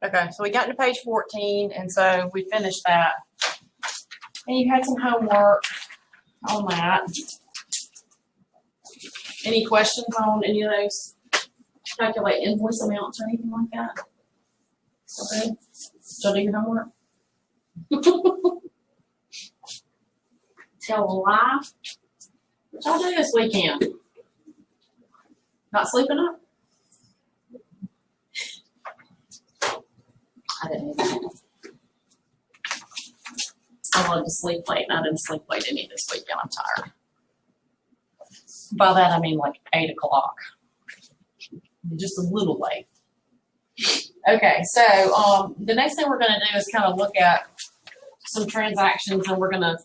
Okay, so we got to page 14, and so we finished that. And you had some homework on that. Any questions on any of those? Calculate invoice amounts or anything like that? Okay. Did y'all do your homework? Tell a lie. What y'all do this weekend? Not sleeping up? I didn't either. I love to sleep late, and I didn't sleep late any this weekend. I'm tired. By that, I mean like 8 o'clock. Just a little late. Okay, so the next thing we're going to do is kind of look at some transactions, and we're going to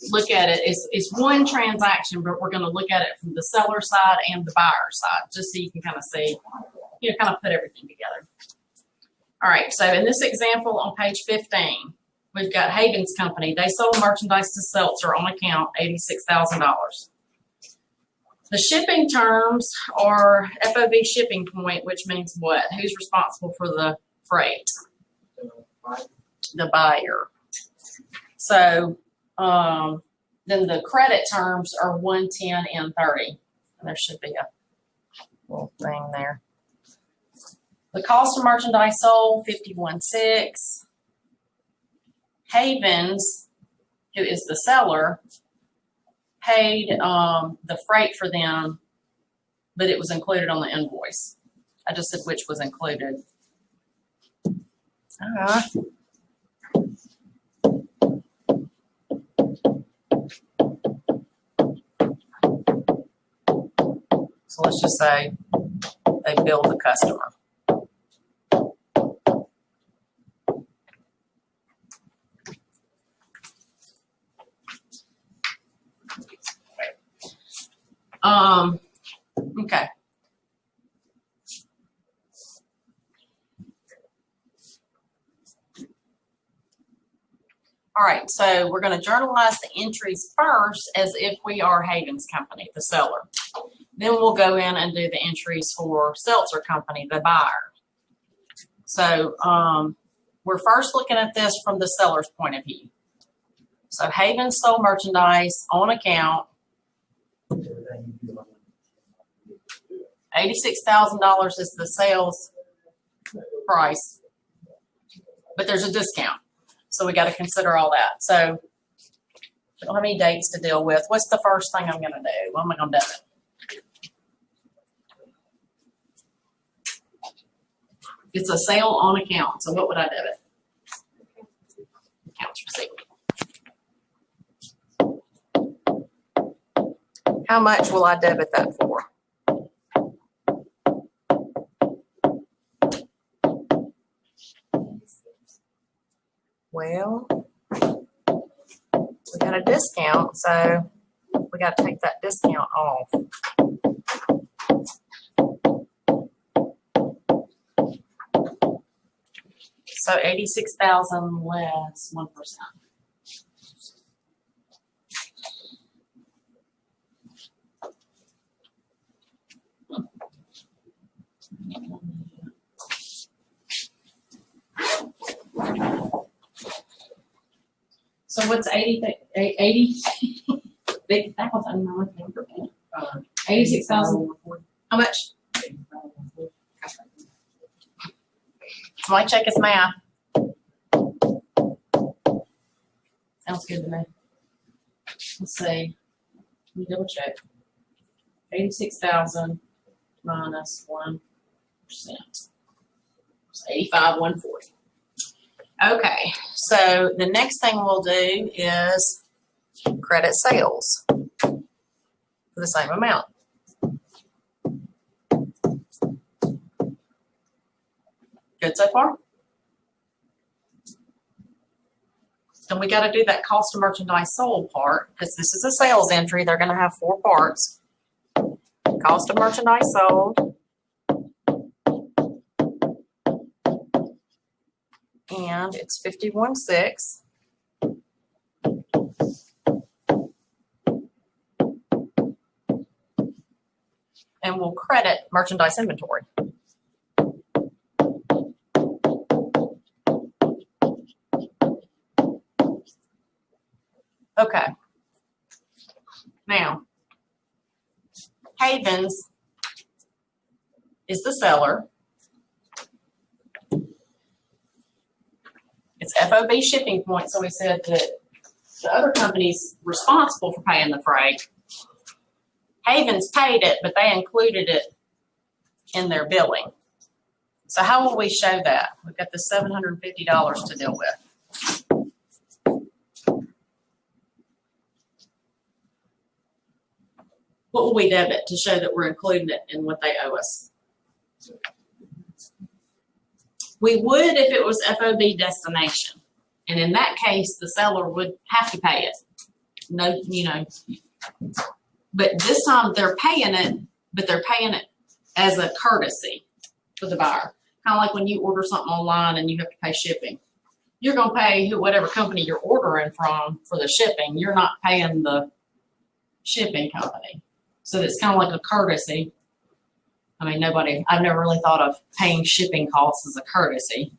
look at it. It's one transaction, but we're going to look at it from the seller side and the buyer side, just so you can kind of see, kind of put everything together. All right, so in this example on page 15, we've got Haven's Company. They sold merchandise to Seltzer on account, $86,000. The shipping terms are FOB shipping point, which means what? Who's responsible for the freight? The buyer. So then the credit terms are 110 and 30. And there should be a little thing there. The cost of merchandise sold, $51,600. Havens, who is the seller, paid the freight for them, but it was included on the invoice. I just said which was included. So let's just say they billed the customer. Okay. All right, so we're going to journalize the entries first as if we are Haven's Company, the seller. Then we'll go in and do the entries for Seltzer Company, the buyer. So we're first looking at this from the seller's point of view. So Haven sold merchandise on account. $86,000 is the sales price, but there's a discount. So we got to consider all that. So we don't have any dates to deal with. What's the first thing I'm going to do? What am I going to debit? It's a sale on account. So what would I debit? Accounts receivable. How much will I debit that for? Well, we got a discount, so we got to take that discount off. So 86,000 less 1%. So what's 80? That was another thing for me. 86,000. How much? Somebody check his math. Sounds good to me. Let's see. Let me double check. 86,000 minus 1%. It's 85,140. Okay, so the next thing we'll do is credit sales for the same amount. Good so far? And we got to do that cost of merchandise sold part because this is a sales entry. They're going to have 4 parts. Cost of merchandise sold. And it's 51,600. And we'll credit merchandise inventory. Okay. Now, Havens is the seller. It's FOB shipping point, so we said that the other company's responsible for paying the freight. Havens paid it, but they included it in their billing. So how will we show that? We've got the $750 to deal with. What will we debit to show that we're including it in what they owe us? We would if it was FOB destination. And in that case, the seller would have to pay it. No, you know. But this time they're paying it, but they're paying it as a courtesy for the buyer. Kind of like when you order something online and you have to pay shipping. You're going to pay whatever company you're ordering from for the shipping. You're not paying the shipping company. So it's kind of like a courtesy. I mean, I've never really thought of paying shipping costs as a courtesy.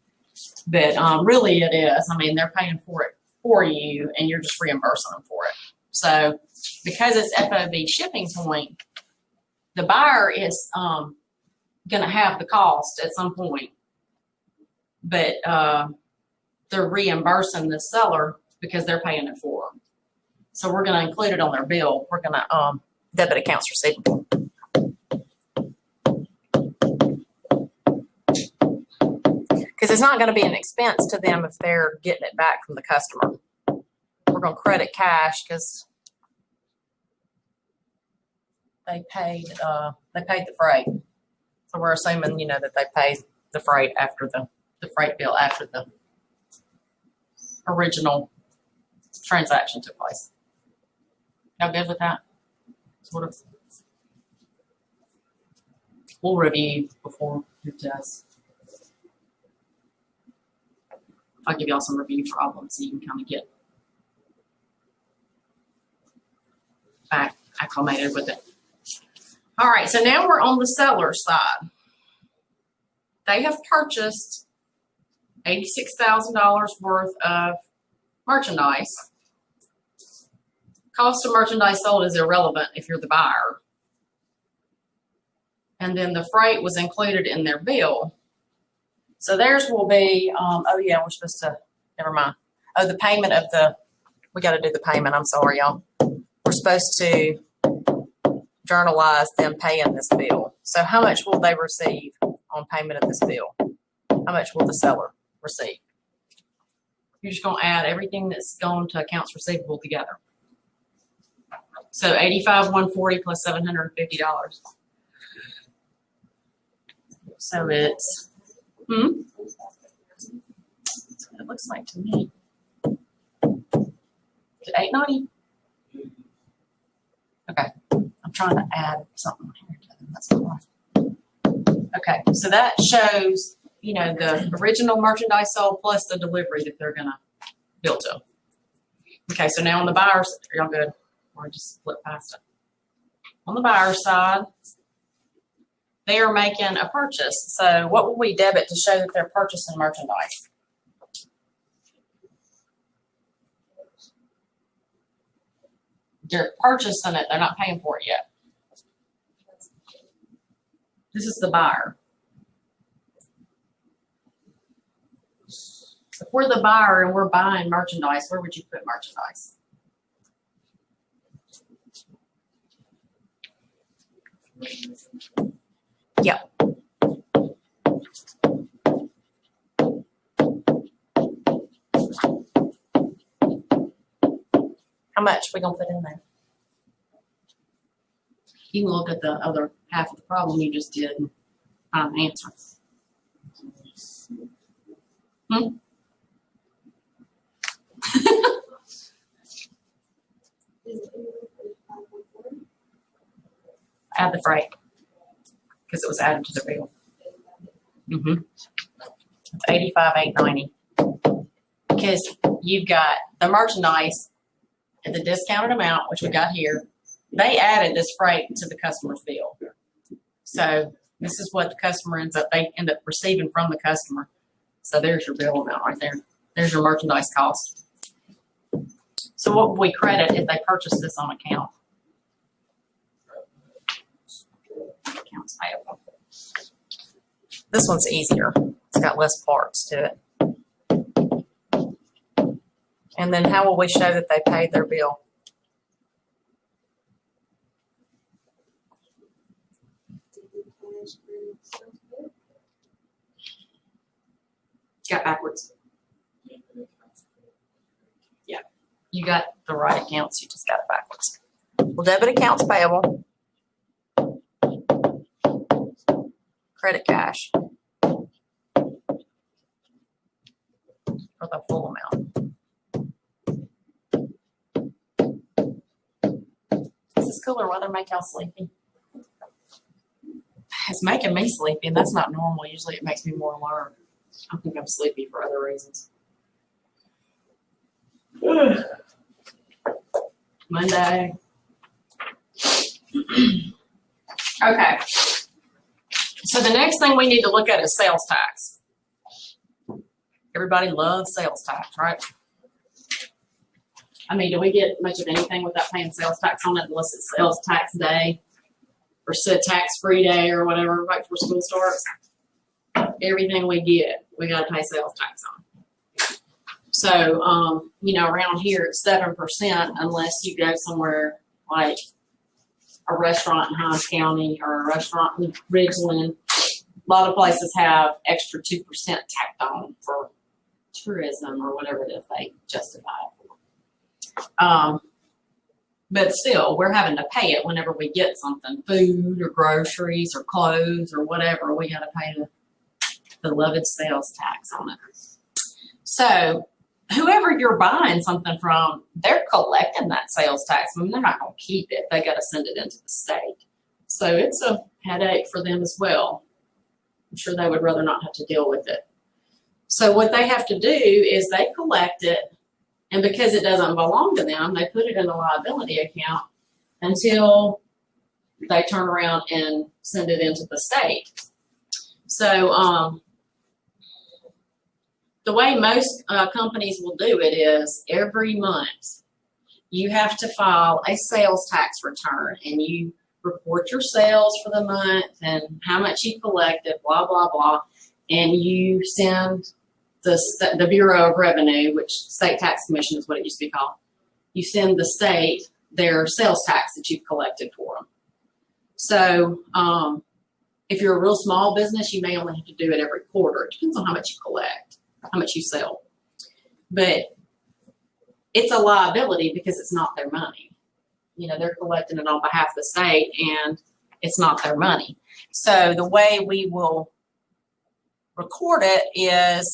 But really it is. I mean, they're paying for it for you and you're just reimbursing them for it. So because it's FOB shipping point, the buyer is going to have the cost at some point. But they're reimbursing the seller because they're paying it for them. So we're going to include it on their bill. We're going to debit accounts receivable. Because it's not going to be an expense to them if they're getting it back from the customer. We're going to credit cash because they paid the freight. So we're assuming, you know, that they paid the freight after the freight bill after the original transaction took place. Y'all good with that? Sort of. We'll review before your test. I'll give y'all some review problems so you can kind of get back acclimated with it. All right, so now we're on the seller side. They have purchased $86,000 worth of merchandise. Cost of merchandise sold is irrelevant if you're the buyer. And then the freight was included in their bill. So theirs will be, oh yeah, we're supposed to, never mind. Oh, the payment of we got to do the payment. I'm sorry, y'all. We're supposed to journalize them paying this bill. So how much will they receive on payment of this bill? How much will the seller receive? You're just going to add everything that's gone to accounts receivable together. So $85,140 plus $750. So it's that's what it looks like to me. Is it $890? Okay. I'm trying to add something here. That's not right. Okay. So that shows, you know, the original merchandise sold plus the delivery that they're going to bill to. Okay. So now on the buyer's, are y'all good? Or just flip past it. On the buyer's side, they are making a purchase. So what will we debit to show that they're purchasing merchandise? They're purchasing it. They're not paying for it yet. This is the buyer. If we're the buyer and we're buying merchandise, where would you put merchandise? Yeah. How much we gonna put in there? You can look at the other half of the problem you just did and find the answer. Add the freight because it was added to the bill. It's $85,890 because you've got the merchandise at the discounted amount, which we got here. They added this freight to the customer's bill. So this is what the customer they end up receiving from the customer. So there's your bill amount right there. There's your merchandise cost. So what would we credit if they purchase this on account? Accounts payable. This one's easier. It's got less parts to it. And then how will we show that they paid their bill? Got backwards. Yeah, you got the right accounts, you just got it backwards. Well, debit accounts payable, credit cash for the full amount. Does this cooler weather make y'all sleepy? It's making me sleepy, and that's not normal. Usually it makes me more alert. I think I'm sleepy for other reasons. Monday. Okay. So the next thing we need to look at is sales tax. Everybody loves sales tax, right? I mean, do we get much of anything without paying sales tax on it unless it's sales tax day or tax-free day or whatever right before school starts? Everything we get, we got to pay sales tax on. So, you know, around here it's 7% unless you go somewhere like a restaurant in Hinds County or a restaurant in Ridgeland. A lot of places have extra 2% tacked on for tourism or whatever it is they justify it for. But still, we're having to pay it whenever we get something, food or groceries or clothes or whatever. We got to pay the beloved sales tax on it. So whoever you're buying something from, they're collecting that sales tax. I mean, they're not going to keep it. They got to send it into the state. So it's a headache for them as well. I'm sure they would rather not have to deal with it. So what they have to do is they collect it, and because it doesn't belong to them, they put it in a liability account until they turn around and send it into the state. So the way most companies will do it is every month you have to file a sales tax return, and you report your sales for the month and how much you collected, blah, blah, blah, and you send the Bureau of Revenue, which State Tax Commission is what it used to be called, you send the state their sales tax that you've collected for them. So if you're a real small business, you may only have to do it every quarter. It depends on how much you collect, how much you sell. But it's a liability because it's not their money. You know, they're collecting it on behalf of the state, and it's not their money. So the way we will record it is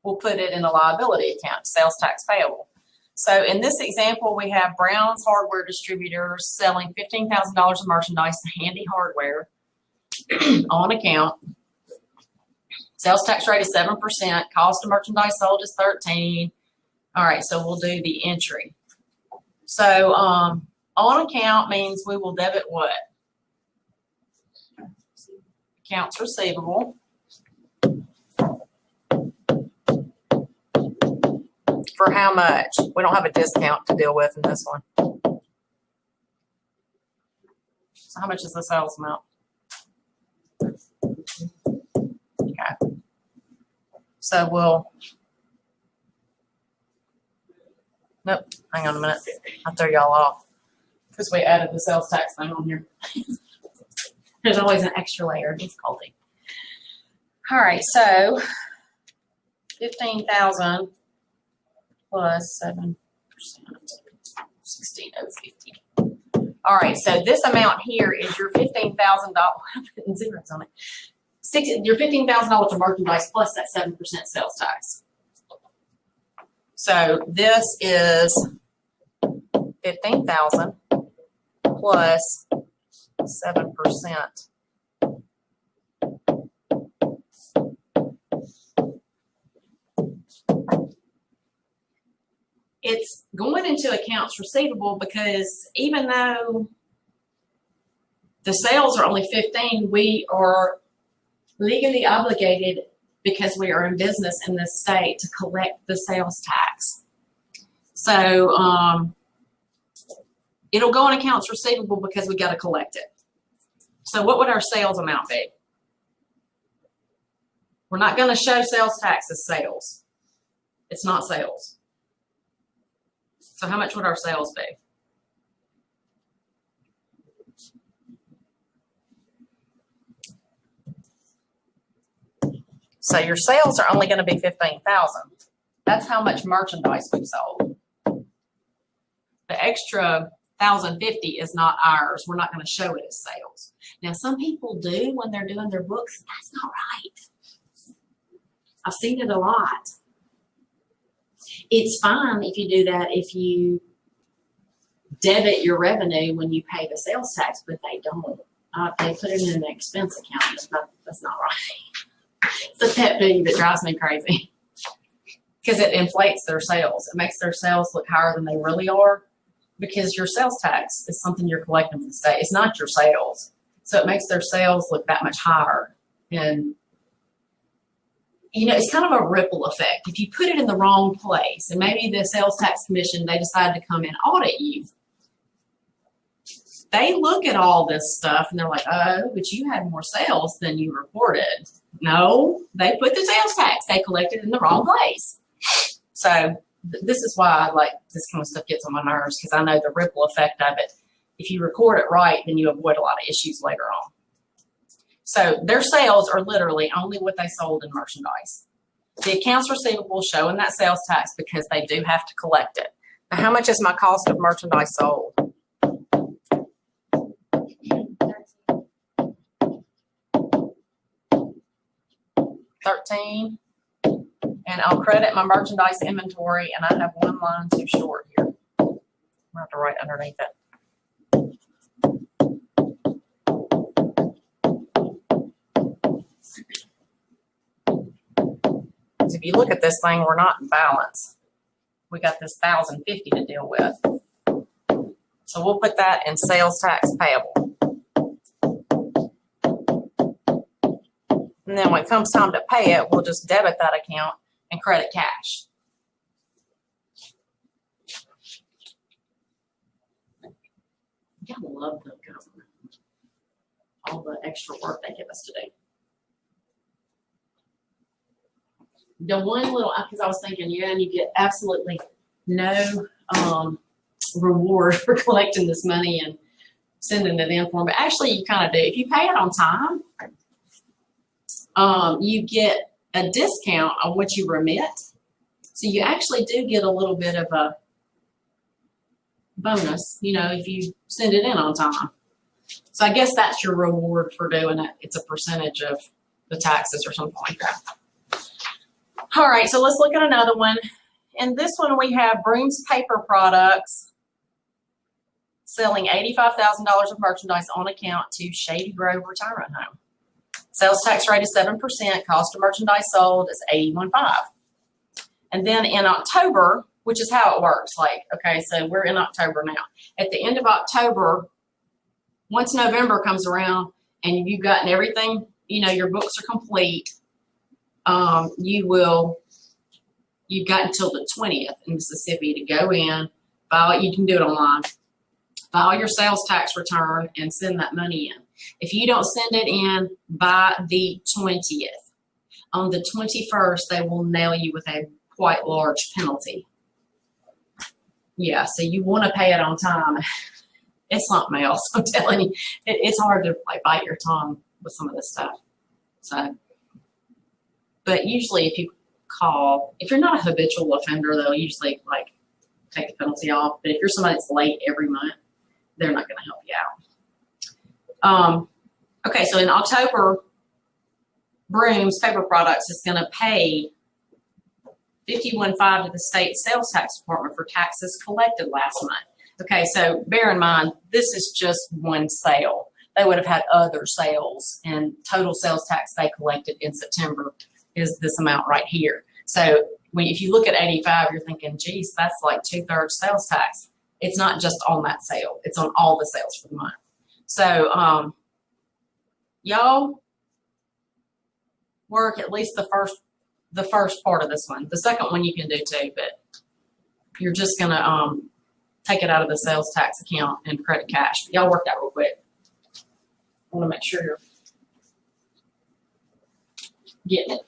we'll put it in a liability account, sales tax payable. So in this example, we have Brown's Hardware Distributor selling $15,000 of merchandise to Handy Hardware on account. Sales tax rate is 7%. Cost of merchandise sold is 13. All right, so we'll do the entry. So on account means we will debit what? Accounts receivable. For how much? We don't have a discount to deal with in this one. So how much is the sales amount? Okay. So we'll, nope, hang on a minute. I'll throw y'all off because we added the sales tax thing on here. There's always an extra layer of difficulty. All right, so 15,000 plus 7%, 16,050. All right, so this amount here is your $15,000. Putting zeros on it. Your $15,000 of merchandise plus that 7% sales tax. So this is 15,000 plus 7%. It's going into accounts receivable because even though the sales are only 15, we are legally obligated because we are in business in this state to collect the sales tax. So it'll go on accounts receivable because we got to collect it. So what would our sales amount be? We're not going to show sales tax as sales. It's not sales. So how much would our sales be? So your sales are only going to be $15,000. That's how much merchandise we've sold. The extra $1,050 is not ours. We're not going to show it as sales. Now, some people do when they're doing their books. That's not right. I've seen it a lot. It's fine if you do that if you debit your revenue when you pay the sales tax, but they don't. They put it in an expense account. That's not right. It's a pet peeve that drives me crazy because it inflates their sales. It makes their sales look higher than they really are because your sales tax is something you're collecting from the state. It's not your sales. So it makes their sales look that much higher. And, you know, it's kind of a ripple effect. If you put it in the wrong place and maybe the sales tax commission, they decide to come and audit you. They look at all this stuff and they're like, oh, but you had more sales than you reported. No, they put the sales tax. They collected in the wrong place. So this is why this kind of stuff gets on my nerves because I know the ripple effect of it. If you record it right, then you avoid a lot of issues later on. So their sales are literally only what they sold in merchandise. The accounts receivable showing that sales tax because they do have to collect it. Now, how much is my cost of merchandise sold? 13. And I'll credit my merchandise inventory, and I have one line too short here. I'll have to write underneath it. Because if you look at this thing, we're not in balance. We got this $1,050 to deal with. So we'll put that in sales tax payable. And then when it comes time to pay it, we'll just debit that account and credit cash. You gotta love the government. All the extra work they give us to do. The one little, because I was thinking, yeah, and you get absolutely no reward for collecting this money and sending it in for them. But actually, you kind of do. If you pay it on time, you get a discount on what you remit. So you actually do get a little bit of a bonus, you know, if you send it in on time. So I guess that's your reward for doing it. It's a percentage of the taxes or something like that. All right, so let's look at another one. In this one, we have Brooms Paper Products selling $85,000 of merchandise on account to Shady Grove Retirement Home. Sales tax rate is 7%. Cost of merchandise sold is $81,500. And then in October, which is how it works. Like, okay, so we're in October now. At the end of October, once November comes around and you've gotten everything, you know, your books are complete, you've got until the 20th in Mississippi to go in, file, you can do it online, file your sales tax return and send that money in. If you don't send it in by the 20th, on the 21st, they will nail you with a quite large penalty. Yeah, so you want to pay it on time. It's something else. I'm telling you, it's hard to like bite your tongue with some of this stuff. So, but usually if you call, if you're not a habitual offender, they'll usually like take the penalty off. But if you're somebody that's late every month, they're not going to help you out. Okay, so in October, Brooms Paper Products is going to pay $51,500 to the state sales tax department for taxes collected last month. Okay, so bear in mind, this is just one sale. They would have had other sales, and total sales tax they collected in September is this amount right here. So if you look at 85, you're thinking, geez, that's like 2/3 sales tax. It's not just on that sale. It's on all the sales for the month. So y'all work at least the first part of this one. The second one you can do too, but you're just gonna take it out of the sales tax account and credit cash. Y'all work that real quick. I want to make sure you're getting it.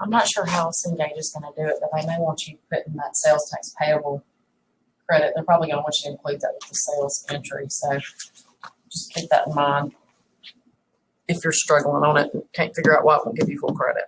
I'm not sure how Shrinkage is going to do it, but they may want you to put in that sales tax payable credit. They're probably going to want you to include that with the sales entry. So just keep that in mind if you're struggling on it and can't figure out why it won't give you full credit.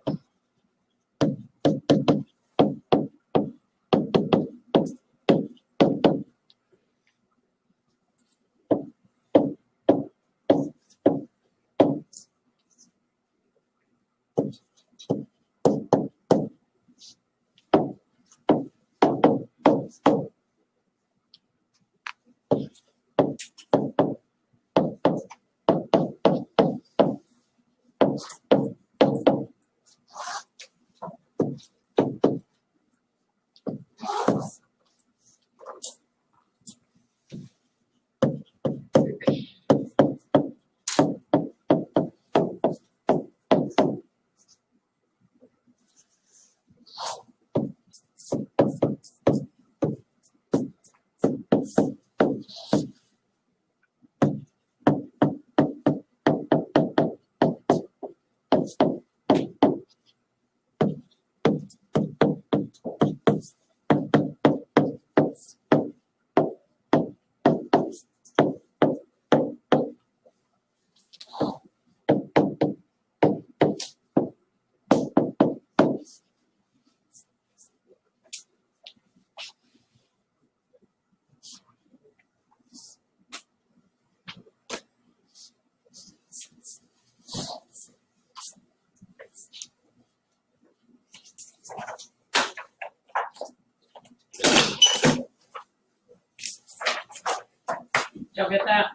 Y'all get that?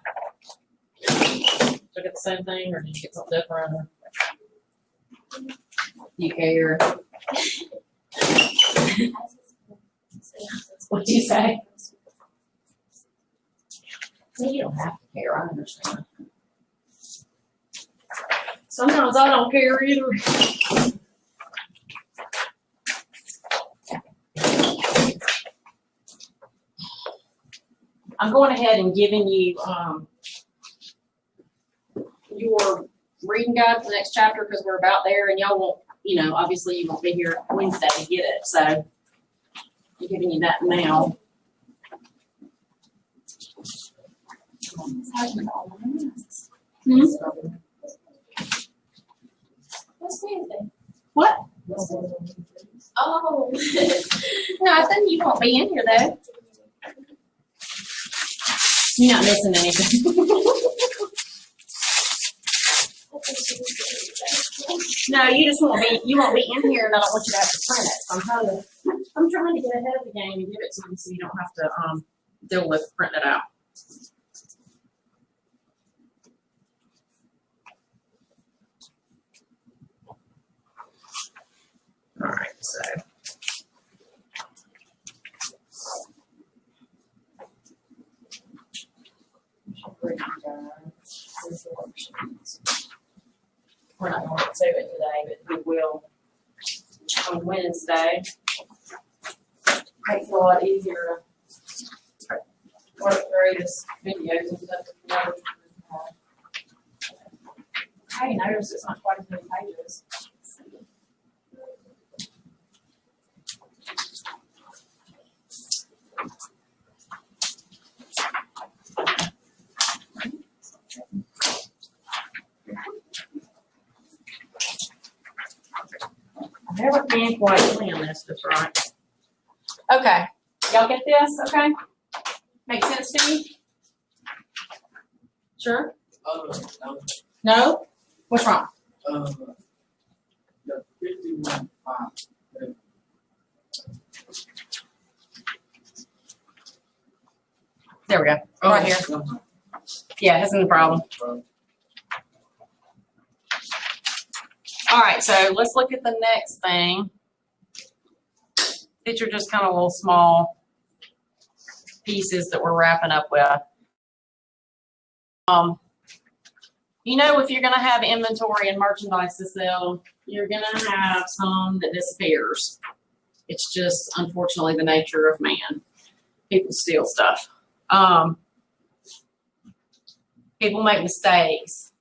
Did you get the same thing, or did you get something different? Or you care? What'd you say? You don't have to care, I understand. Sometimes I don't care either. I'm going ahead and giving you your reading guide for the next chapter because we're about there, and y'all won't, obviously you won't be here Wednesday to get it, so I'm giving you that now. Hmm? What's Wednesday? What? Oh, nothing. You won't be in here though. You're not missing anything. No, you won't be in here, and I don't want you to have to print it. I'm trying to get ahead of the game and give it to you so you don't have to deal with printing it out. All right, so we're not going to do it today, but we will on Wednesday. Makes it a lot easier to work through this videos and stuff. Hey, notice it's not quite as many pages. I never can quite plan this just right. Okay, y'all get this, okay? Make sense to you? Sure? No. No? What's wrong? The 51.5. There we go, right here. Yeah, that's no problem. All right, so let's look at the next thing. These are just kind of little small pieces that we're wrapping up with. You know, if you're going to have inventory and merchandise to sell, you're going to have some that disappears. It's just, unfortunately, the nature of man. People steal stuff. People make mistakes,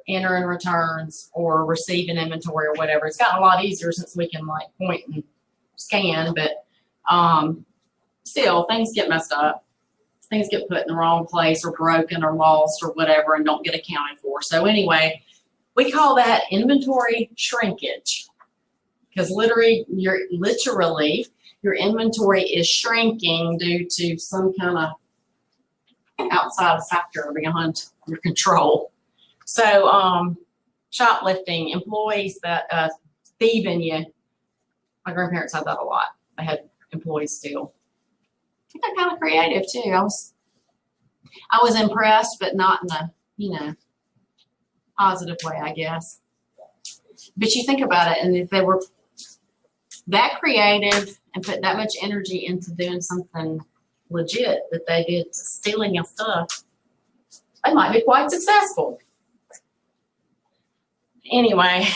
entering returns or receiving inventory or whatever. It's gotten a lot easier since we can like point and scan, but still, things get messed up. Things get put in the wrong place or broken or lost or whatever and don't get accounted for. So anyway, we call that inventory shrinkage because literally your inventory is shrinking due to some kind of outside factor beyond your control. So shoplifting, employees that thieving you. My grandparents had that a lot. They had employees steal. I think they're kind of creative too. I was impressed, but not in a, you know, positive way, I guess. But you think about it, and if they were that creative and put that much energy into doing something legit that they did stealing of stuff, they might be quite successful. Anyway,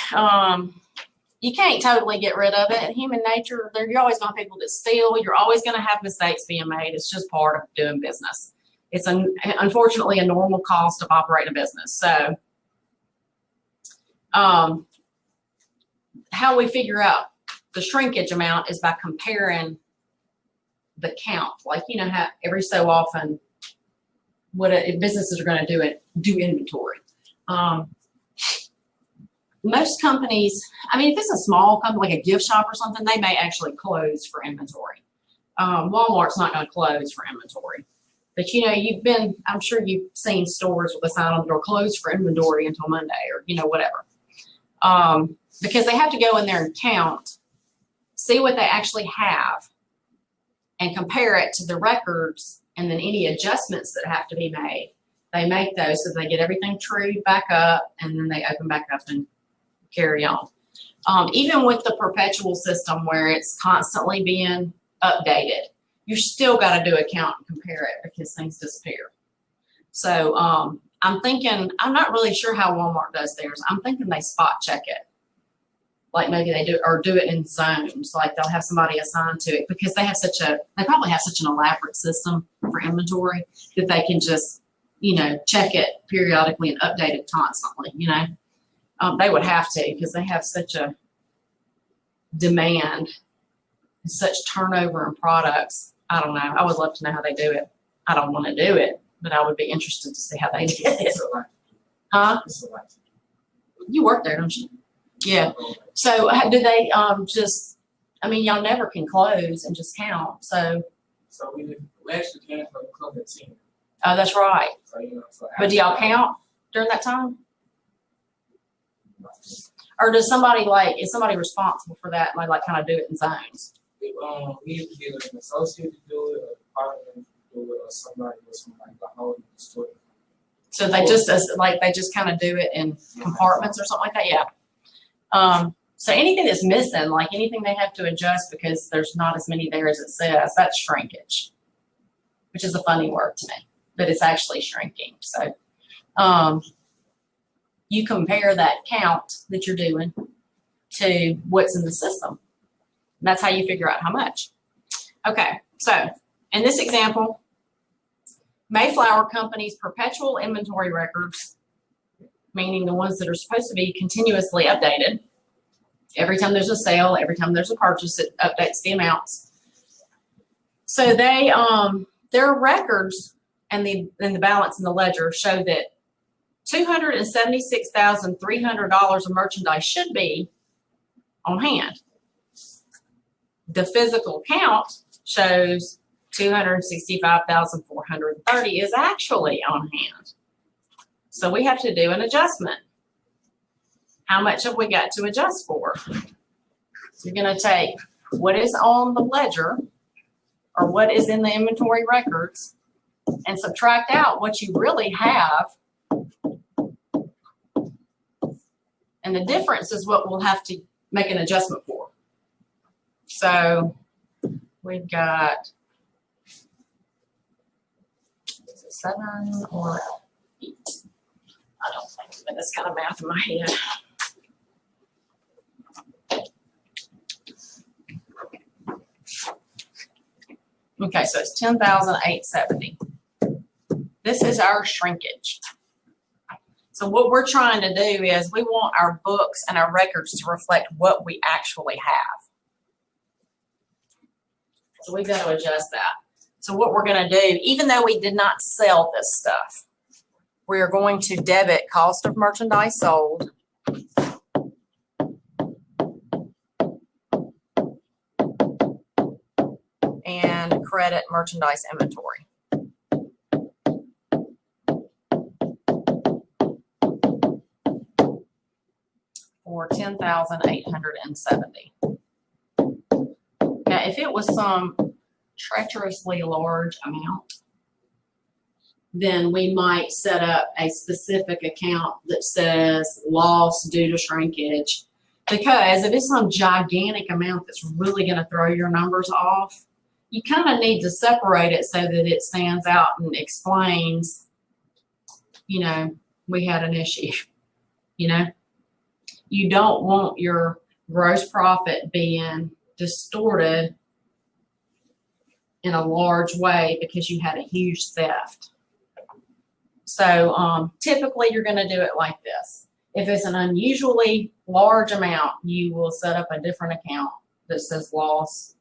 you can't totally get rid of it. Human nature, you're always going to have people that steal. You're always going to have mistakes being made. It's just part of doing business. It's unfortunately a normal cost of operating a business. So how we figure out the shrinkage amount is by comparing the count. Like, you know, how every so often what businesses are going to do inventory. Most companies, I mean, if it's a small company, like a gift shop or something, they may actually close for inventory. Walmart's not going to close for inventory. But, you know, I'm sure you've seen stores with a sign on the door, closed for inventory until Monday or, you know, whatever. Because they have to go in there and count, see what they actually have, and compare it to the records, and then any adjustments that have to be made. They make those so they get everything trued back up, and then they open back up and carry on. Even with the perpetual system where it's constantly being updated, you still got to do a count and compare it because things disappear. So I'm thinking, I'm not really sure how Walmart does theirs. I'm thinking they spot check it. Like maybe they do, or do it in zones. Like they'll have somebody assigned to it because they probably have such an elaborate system for inventory that they can just, you know, check it periodically and update it constantly, you know. They would have to because they have such a demand and such turnover in products. I don't know. I would love to know how they do it. I don't want to do it, but I would be interested to see how they did it. Huh? You work there, don't you? Yeah. So do they just, I mean, y'all never can close and just count. So we actually can't close at 10. Oh, that's right. So, you know, But do y'all count during that time? Or does somebody is somebody responsible for that and they like kind of do it in zones? We either get an associate to do it, or a partner to do it, or somebody else from like the whole store. So they just kind of do it in compartments or something like that? Yeah. So anything that's missing, like anything they have to adjust because there's not as many there as it says, that's shrinkage, which is a funny word to me, but it's actually shrinking. So, you compare that count that you're doing to what's in the system. That's how you figure out how much. Okay, so in this example, Mayflower Company's perpetual inventory records, meaning the ones that are supposed to be continuously updated. Every time there's a sale, every time there's a purchase, it updates the amounts. So they, their records and the balance in the ledger show that $276,300 of merchandise should be on hand. The physical count shows 265,430 is actually on hand. So we have to do an adjustment. How much have we got to adjust for? You're going to take what is on the ledger or what is in the inventory records and subtract out what you really have. And the difference is what we'll have to make an adjustment for. So we've got 7 or 8. I don't think of this kind of math in my head. Okay, so it's 10,870. This is our shrinkage. So what we're trying to do is we want our books and our records to reflect what we actually have. So we've got to adjust that. So what we're going to do, even though we did not sell this stuff, we are going to debit cost of merchandise sold and credit merchandise inventory. For 10,870. Now, if it was some treacherously large amount, then we might set up a specific account that says loss due to shrinkage. Because if it's some gigantic amount that's really going to throw your numbers off, you kind of need to separate it so that it stands out and explains, you know, we had an issue, you know. You don't want your gross profit being distorted in a large way because you had a huge theft. So typically you're going to do it like this. If it's an unusually large amount, you will set up a different account that says loss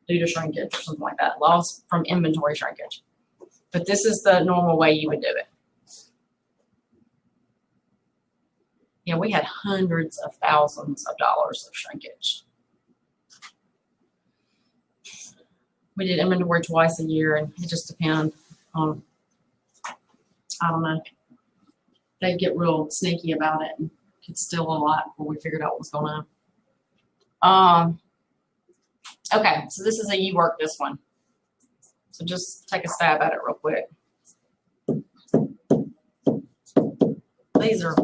due to shrinkage or something like that, loss from inventory shrinkage. But this is the normal way you would do it. Yeah, we had hundreds of thousands of dollars of shrinkage. We did inventory twice a year, and it just depends on, I don't know. They'd get real sneaky about it and could steal a lot before we figured out what was going on. Okay, so this is a you work this one. So just take a stab at it real quick. These are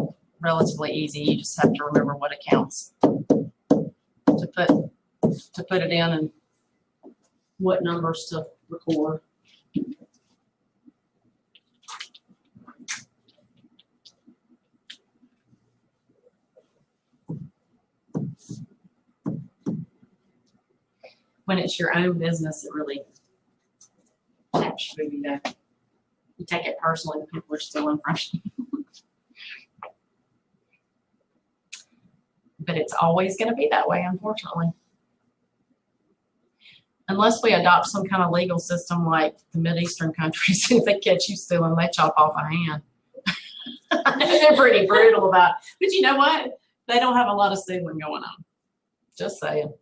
relatively easy. You just have to remember what accounts to put it in and what numbers to record. When it's your own business, it really taps you, you know. You take it personally when people are stealing from you. But it's always going to be that way, unfortunately. Unless we adopt some kind of legal system like the Mideastern countries, if they catch you stealing, they chop off a hand. They're pretty brutal about it. But you know what? They don't have a lot of stealing going on. Just saying.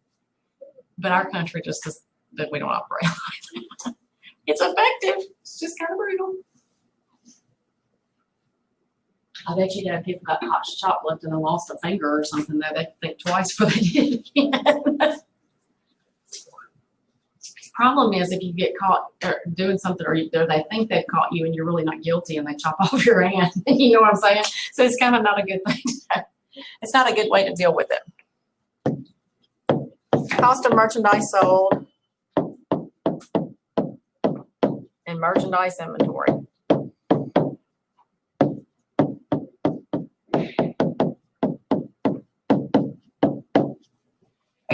But our country just does, that we don't operate like that. It's effective. It's just kind of brutal. I bet you that people got hot shoplifting and lost a finger or something, though. They think twice before they did it again. Problem is if you get caught doing something or they think they've caught you and you're really not guilty and they chop off your hand. You know what I'm saying? So it's kind of not a good thing. It's not a good way to deal with it. Cost of merchandise sold and merchandise inventory.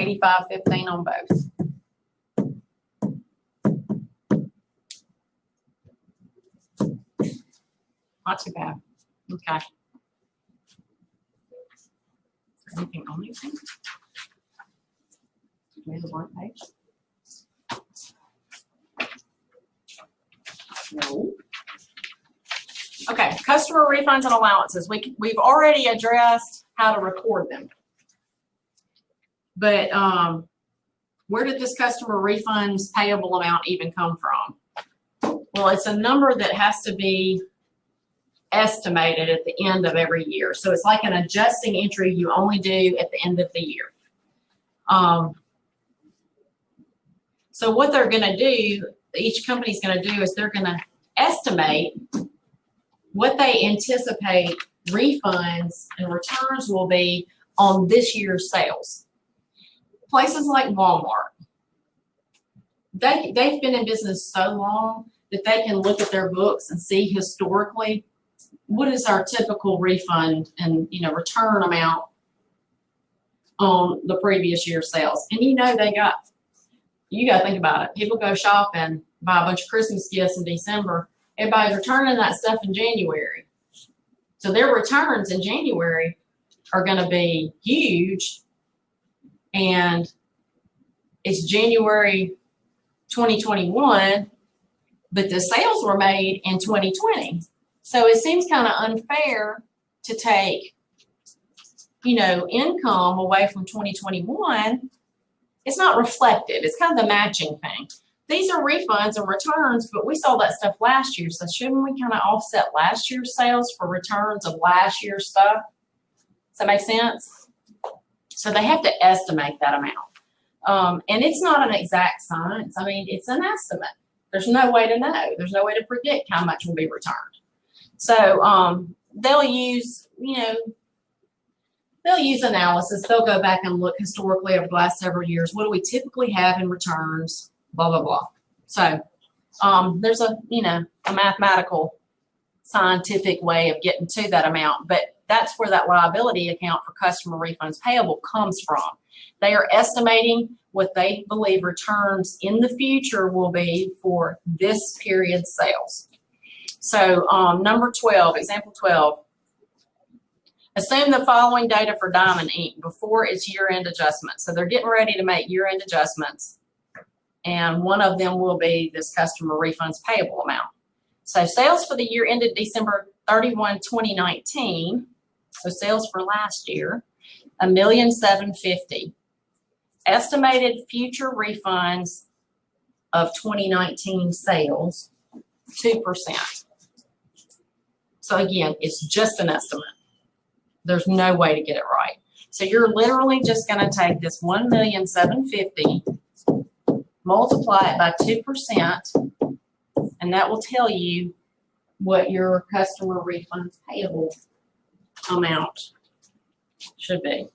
$85.15 on both. Not too bad. Okay. Anything on these things? Do we have a blank page? No. Okay, customer refunds and allowances. We've already addressed how to record them. But where did this customer refunds payable amount even come from? Well, it's a number that has to be estimated at the end of every year. So it's like an adjusting entry you only do at the end of the year. So what they're going to do, each company's going to do is they're going to estimate what they anticipate refunds and returns will be on this year's sales. Places like Walmart, they've been in business so long that they can look at their books and see historically what is our typical refund and return amount on the previous year's sales. And you got to think about it. People go shopping, buy a bunch of Christmas gifts in December. Everybody's returning that stuff in January. So their returns in January are going to be huge. And it's January 2021, but the sales were made in 2020. So it seems kind of unfair to take, income away from 2021. It's not reflective. It's kind of the matching thing. These are refunds and returns, but we sold that stuff last year. So shouldn't we kind of offset last year's sales for returns of last year's stuff? Does that make sense? So they have to estimate that amount. And it's not an exact science. I mean, it's an estimate. There's no way to know. There's no way to predict how much will be returned. So they'll use, they'll use analysis. They'll go back and look historically over the last several years. What do we typically have in returns? Blah, blah, blah. So there's a mathematical, scientific way of getting to that amount, but that's where that liability account for customer refunds payable comes from. They are estimating what they believe returns in the future will be for this period's sales. So number 12, example 12, assume the following data for Diamond Inc. before its year-end adjustment. So they're getting ready to make year-end adjustments, and one of them will be this customer refunds payable amount. So sales for the year ended December 31, 2019, so sales for last year, $1,750,000. Estimated future refunds of 2019 sales, 2%. So again, it's just an estimate. There's no way to get it right. So you're literally just going to take this $1,750,000, multiply it by 2%, and that will tell you what your customer refunds payable amount should be.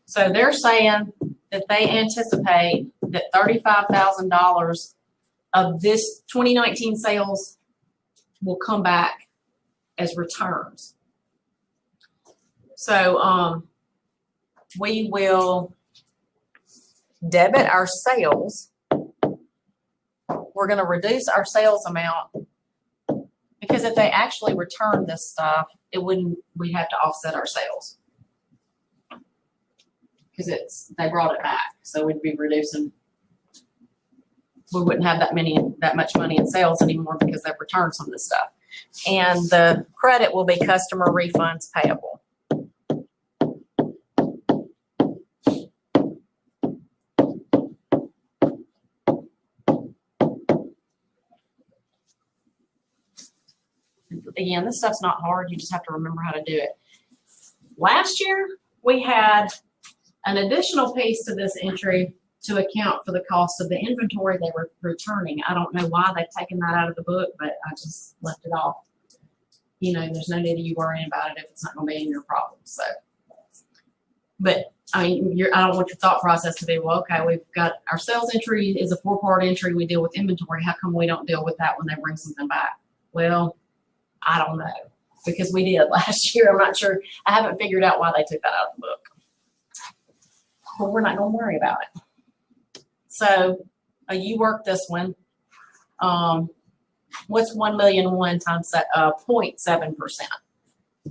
So they're saying that they anticipate that $35,000 of this 2019 sales will come back as returns. So we will debit our sales. We're going to reduce our sales amount because if they actually return this stuff, we'd have to offset our sales because they brought it back. So we'd be reducing. We wouldn't have that much money in sales anymore because they've returned some of this stuff. And the credit will be customer refunds payable. Again, this stuff's not hard. You just have to remember how to do it. Last year, we had an additional piece to this entry to account for the cost of the inventory they were returning. I don't know why they've taken that out of the book, but I just left it off. There's no need of you worrying about it if it's not going to be in your problem. So, but I mean, I don't want your thought process to be, well, okay, we've got our sales entry is a 4-part entry. We deal with inventory. How come we don't deal with that when they bring something back? Well, I don't know. because we did last year. I'm not sure, I haven't figured out why they took that out of the book. But we're not gonna worry about it. So, you work this one. What's 1,000,001 times 0.7%?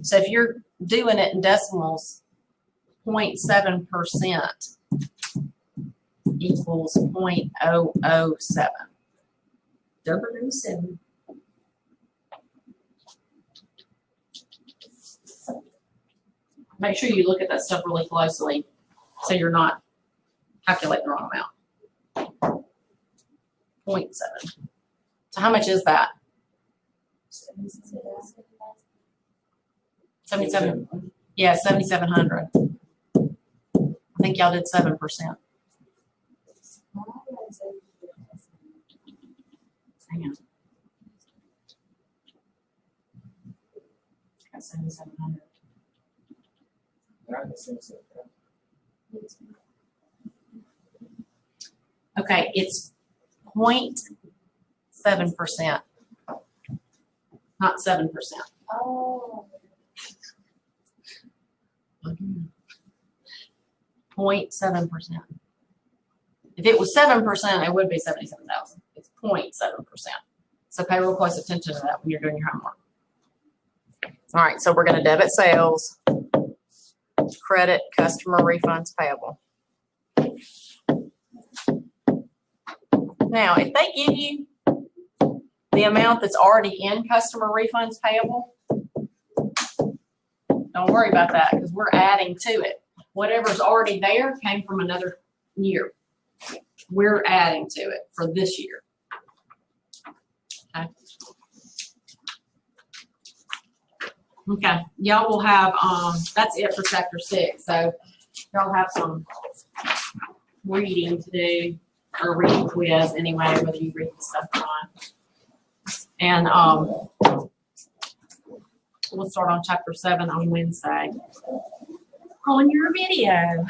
So if you're doing it in decimals, 0.7% equals 0.007. 007. Make sure you look at that stuff really closely so you're not calculating the wrong amount. 0.7. So how much is that? 77. Yeah, 7,700. I think y'all did 7%. Hang on. Got 7,700. Not the same stuff. Okay, it's 0.7%, not 7%. Oh. 0.7%. If it was 7%, it would be 77,000. It's 0.7%. So pay real close attention to that when you're doing your homework. All right, so we're going to debit sales, credit customer refunds payable. Now, if they give you the amount that's already in customer refunds payable, don't worry about that because we're adding to it. Whatever's already there came from another year. We're adding to it for this year. Okay. Okay. Y'all will have, that's it for chapter 6. So y'all have some reading to do, or a reading quiz anyway, whether you read the stuff or not. And we'll start on chapter 7 on Wednesday on your video.